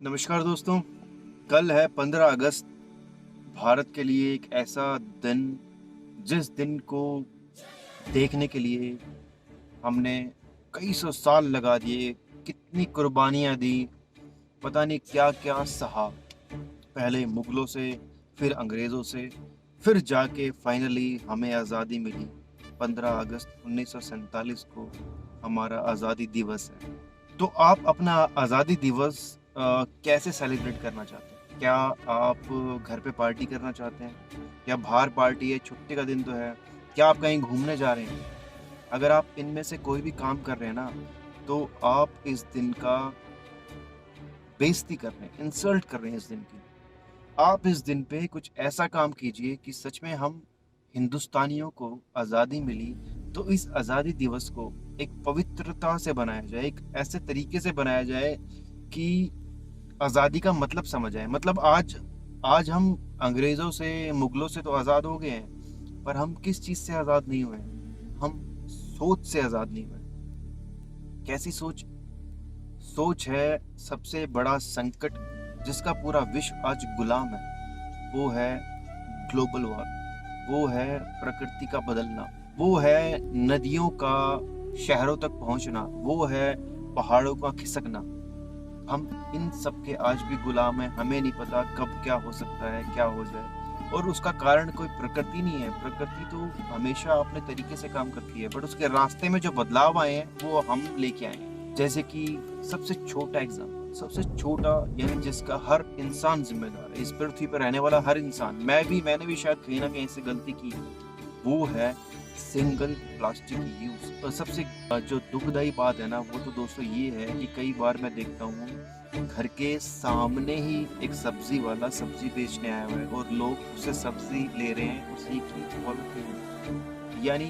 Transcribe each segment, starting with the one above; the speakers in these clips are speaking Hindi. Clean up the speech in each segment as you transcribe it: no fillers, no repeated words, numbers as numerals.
नमस्कार दोस्तों। कल है 15 अगस्त। भारत के लिए एक ऐसा दिन जिस दिन को देखने के लिए हमने कई सौ साल लगा दिए, कितनी कुर्बानियाँ दी, पता नहीं क्या-क्या सहा। पहले मुगलों से, फिर अंग्रेज़ों से, फिर जाके फाइनली हमें आज़ादी मिली। 15 अगस्त 1947 को हमारा आज़ादी दिवस है। तो आप अपना आज़ादी दिवस कैसे सेलिब्रेट करना चाहते हैं? क्या आप घर पे पार्टी करना चाहते हैं? या बाहर पार्टी है, छुट्टी का दिन तो है। क्या आप कहीं घूमने जा रहे हैं? अगर आप इनमें से कोई भी काम कर रहे हैं ना, तो आप इस दिन का बेइज़्ज़ती कर रहे हैं, इंसल्ट कर रहे हैं इस दिन की। आप इस दिन पे कुछ ऐसा काम कीजिए कि सच में हम हिंदुस्तानियों को आज़ादी मिली, तो इस आज़ादी दिवस को एक पवित्रता से बनाया जाए, एक ऐसे तरीके से बनाया जाए कि आज़ादी का मतलब समझ आए। मतलब आज आज हम अंग्रेज़ों से, मुगलों से तो आज़ाद हो गए हैं, पर हम किस चीज़ से आज़ाद नहीं हुए हैं? हम सोच से आज़ाद नहीं हुए। कैसी सोच? सोच है सबसे बड़ा संकट जिसका पूरा विश्व आज गुलाम है। वो है ग्लोबल वार्मिंग, वो है प्रकृति का बदलना, वो है नदियों का शहरों तक पहुँचना, वो है पहाड़ों का खिसकना। हम इन सब के आज भी गुलाम हैं, हमें नहीं पता कब क्या हो सकता है, क्या हो जाए। और उसका कारण कोई प्रकृति नहीं है, प्रकृति तो हमेशा अपने तरीके से काम करती है, बट उसके रास्ते में जो बदलाव आए हैं, वो हम लेके आए हैं। जैसे कि सबसे छोटा एग्ज़ाम्पल, सबसे छोटा यानी जिसका हर इंसान ज़िम्मेदार है, इस पृथ्वी पे रहने वाला हर इंसान, मैंने भी शायद कहीं न कहीं से गलती की है, वो है सिंगल प्लास्टिक यूज़। और सबसे जो दुखदाई बात है ना, वो तो दोस्तों ये है कि कई बार मैं देखता हूँ, घर के सामने ही एक सब्ज़ी वाला सब्ज़ी बेचने आया हुआ है और लोग उससे सब्ज़ी ले रहे हैं उसी की पॉलीथीन। यानी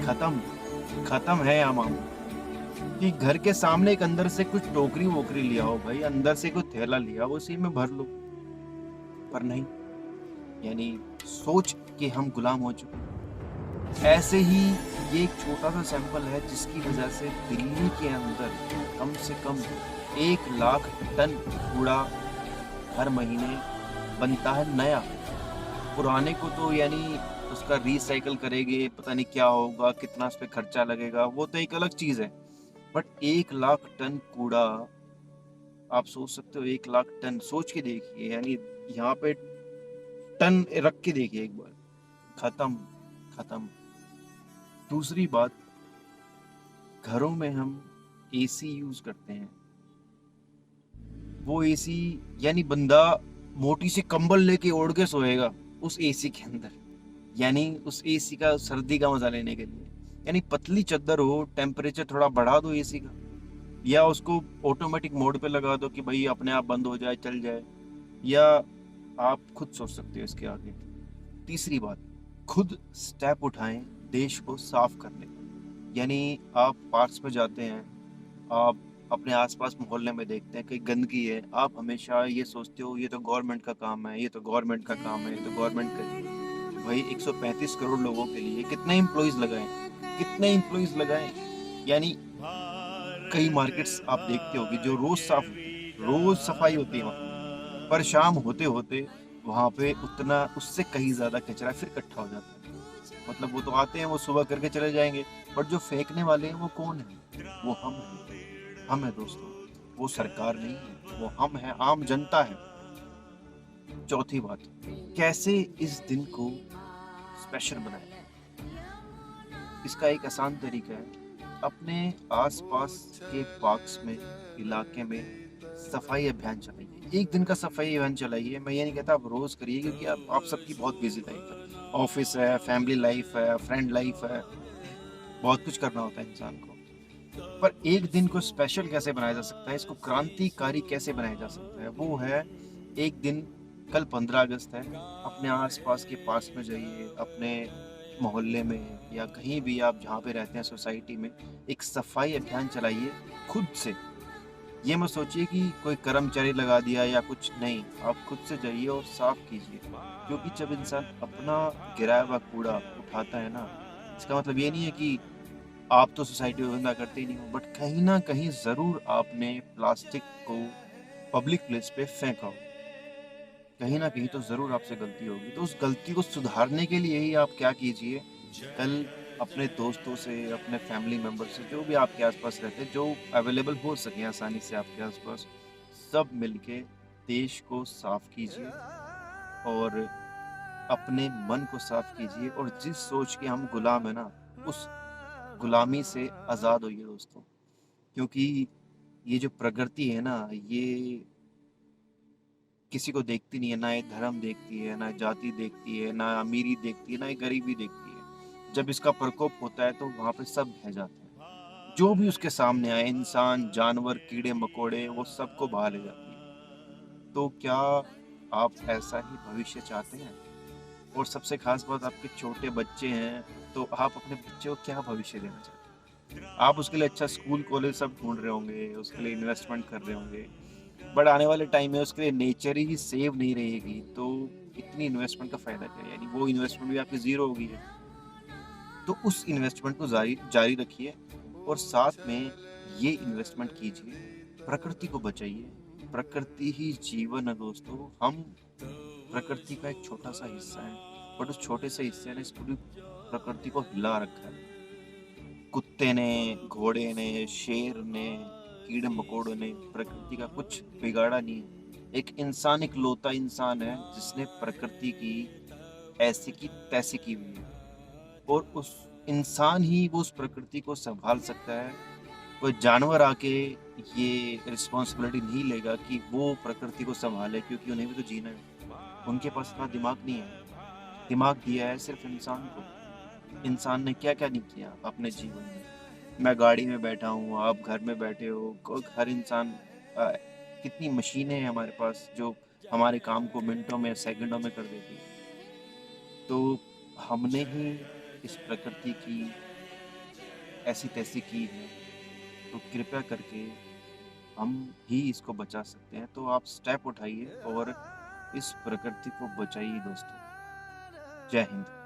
खत्म, खत्म है यहाँ मामला कि घर के सामने एक अंदर से कुछ टोकरी-वोकरी ले आओ भाई, अंदर से कोई थैला ले आओ, उसी में भर लो। पर नहीं, यानी सोच के हम गुलाम हो चुके हैं। ऐसे ही ये एक छोटा-सा सैंपल है जिसकी वजह से दिल्ली के अंदर कम से कम 1 लाख टन कूड़ा हर महीने बनता है नया। पुराने को तो यानी उसका रिसाइकिल करेंगे, पता नहीं क्या होगा, कितना उस पे खर्चा लगेगा, वो तो एक अलग चीज़ है। बट 1 लाख टन कूड़ा, आप सोच सकते हो 1 लाख टन, सोच के देखिए, यानी यहाँ पे टन रख के देखिए एक बार। खत्म, खत्म। दूसरी बात, घरों में हम एसी यूज़ करते हैं। वो एसी यानी बंदा मोटी सी कंबल लेके ओढ़ के सोएगा उस एसी के अंदर। यानी उस एसी का सर्दी का मज़ा लेने के लिए। यानी पतली चद्दर हो, टेम्परेचर थोड़ा बढ़ा दो एसी का, या उसको ऑटोमेटिक मोड पे लगा दो कि भई अपने आप बंद हो जाए, चल जाए, या आप खुद सोच सकते हो इसके आगे। तीसरी बात, खुद स्टेप उठाएँ देश को साफ करने का। यानी आप पार्क्स में जाते हैं, आप अपने आस-पास मोहल्ले में देखते हैं कहीं गंदगी है, आप हमेशा ये सोचते हो ये तो गवर्नमेंट का काम है, ये तो गवर्नमेंट का काम है, ये तो गवर्नमेंट करेगी। भाई 135 करोड़ लोगों के लिए कितने एम्प्लॉइज़ लगाएँ? कितने एम्प्लॉइज़ लगाएँ? यानी कई मार्केट्स आप देखते होंगे जो रोज़ साफ होती हैं, रोज़ सफाई होती है वहाँ, पर शाम होते-होते वहाँ पे उतना उससे कहीं ज़्यादा कचरा फिर इकट्ठा हो जाता है। मतलब वो तो आते हैं, वो सुबह करके चले जाएँगे, बट जो फेंकने वाले हैं वो कौन है? वो हम हैं। हम हैं दोस्तों, वो सरकार नहीं है, वो हम हैं, आम जनता है। चौथी बात, कैसे इस दिन को स्पेशल बनाएँ? इसका एक आसान तरीका है, अपने आस-पास के पार्क्स में, इलाके में सफाई अभियान चलाइए। 1 दिन का सफाई अभियान चलाइए, मैं ये नहीं कहता आप रोज़ करिए क्योंकि आप सबकी बहुत बिज़ी लाइफ़ है। ऑफ़िस है, फैमिली लाइफ़ है, फ्रेंड लाइफ़ है, बहुत कुछ करना होता है इंसान को। पर एक दिन को स्पेशल कैसे बनाया जा सकता है, इसको क्रांतिकारी कैसे बनाया जा सकता है, वो है एक दिन, कल 15 अगस्त है, अपने आस-पास के पार्क्स में जाइए, अपने मोहल्ले में या कहीं भी आप जहाँ पे रहते हैं सोसाइटी में, एक सफाई अभियान चलाइए खुद से। ये मत सोचिए कि कोई कर्मचारी लगा दिया या कुछ नहीं, आप खुद से जाइए और साफ कीजिए। क्योंकि जब इंसान अपना गिराया हुआ कूड़ा उठाता है ना, इसका मतलब ये नहीं है कि आप तो सोसाइटी को गंदा करते ही नहीं हो, बट कहीं न कहीं ज़रूर आपने प्लास्टिक को पब्लिक प्लेस पे फेंका हो, कहीं न कहीं तो ज़रूर आपसे गलती होगी। तो उस गलती को सुधारने के लिए ही आप क्या कीजिए, कल अपने दोस्तों से, अपने फैमिली मेंबर से, जो भी आपके आस-पास रहते हैं, जो अवेलेबल हो सकें आसानी से आपके आस-पास, सब मिलके देश को साफ कीजिए और अपने मन को साफ कीजिए और जिस सोच के हम गुलाम हैं ना, उस गुलामी से आज़ाद होइए दोस्तों। क्योंकि ये जो प्रकृति है ना, ये किसी को देखती नहीं है, ना ये धर्म देखती है, ना जाति देखती है, ना अमीरी देखती है, ना ये गरीबी देखती है। जब इसका प्रकोप होता है तो वहाँ पे सब बह जाते हैं। जो भी उसके सामने आए, इंसान, जानवर, कीड़े-मकोड़े, वो सबको बहा ले जाती है। तो क्या आप ऐसा ही भविष्य चाहते हैं? और सबसे खास बात, आपके छोटे बच्चे हैं, तो आप अपने बच्चे को क्या भविष्य देना चाहते हैं? आप उसके लिए अच्छा स्कूल, कॉलेज सब ढूँढ रहे होंगे, उसके लिए इन्वेस्टमेंट कर रहे होंगे। बट आने वाले टाइम में उसके लिए नेचर ही सेव नहीं रहेगी, तो इतनी इन्वेस्टमेंट का फ़ायदा क्या है? यानी वो इन्वेस्टमेंट भी आपकी ज़ीरो हो गई है। तो उस इन्वेस्टमेंट को जारी जारी रखिए और साथ में ये इन्वेस्टमेंट कीजिए, प्रकृति को बचाइए। प्रकृति ही जीवन है दोस्तों। हम प्रकृति का एक छोटा-सा हिस्सा है, बट उस छोटे से हिस्से ने इस पूरी प्रकृति को हिला रखा है। कुत्ते ने, घोड़े ने, शेर ने, कीड़े-मकोड़ों ने प्रकृति का कुछ बिगाड़ा नहीं है। एक इंसान इकलौता इंसान है जिसने प्रकृति की ऐसी की तैसी की हुई है और उस इंसान ही वो उस प्रकृति को सँभाल सकता है। कोई जानवर आके ये रिस्पॉन्सिबिलिटी नहीं लेगा कि वो प्रकृति को सँभाले, क्योंकि उन्हें भी तो जीना है। उनके पास इतना दिमाग नहीं है। दिमाग दिया है सिर्फ़ इंसान को। इंसान ने क्या-क्या नहीं किया अपने जीवन में। मैं गाड़ी में बैठा हूँ, आप घर में बैठे हो, हर इंसान अ, कितनी मशीनें हैं हमारे पास जो हमारे काम को मिनटों में, सेकंडों में कर देती हैं। तो हमने ही इस प्रकृति की ऐसी-तैसी की है, तो कृपया करके हम ही इसको बचा सकते हैं। तो आप स्टेप उठाइए और इस प्रकृति को बचाइए दोस्तों। जय हिंद।